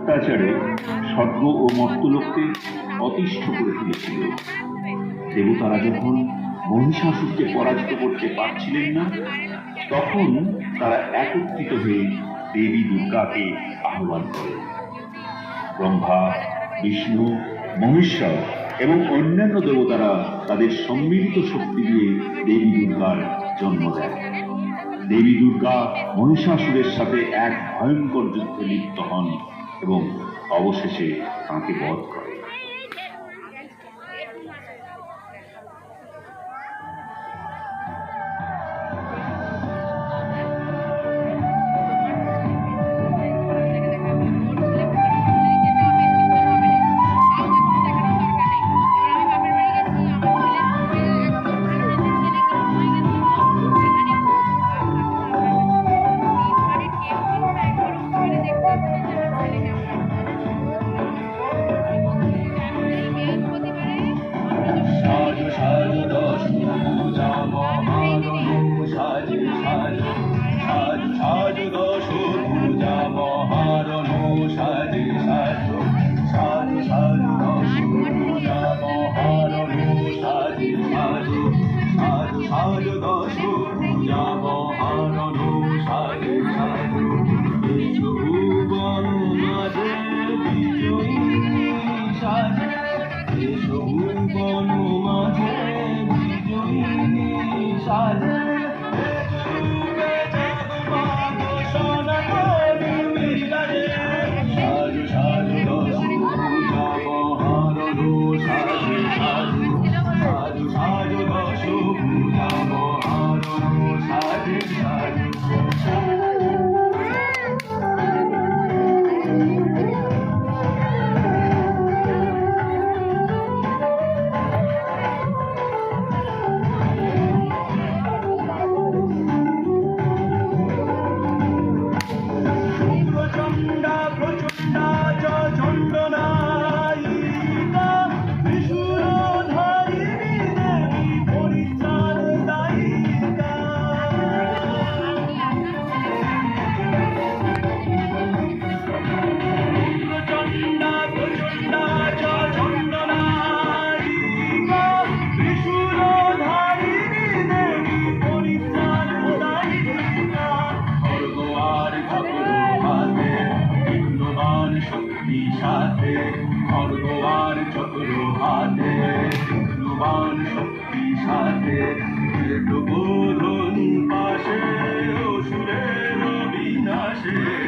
অত্যাচারে স্বর্গ ও মর্ত্যলোককে অতিষ্ঠ করে তুলেছিল। দেবতারা যখন মহিষাসুরকে পরাজিত করতে পারছিলেন না, তখন তারা একত্রিত হয়ে দেবী দুর্গাকে আহ্বান করে। ব্রহ্মা, বিষ্ণু, মহেশ্বর এবং অন্যান্য দেবতারা তাদের সম্মিলিত শক্তি দিয়ে দেবী দুর্গার জন্ম দেয়। দেবী দুর্গা মহিষাসুরের সাথে এক ভয়ঙ্কর যুদ্ধে লিপ্ত হন এবং অবশেষে তাঁকে বধ করে। পাশে অসুরের বিনাশে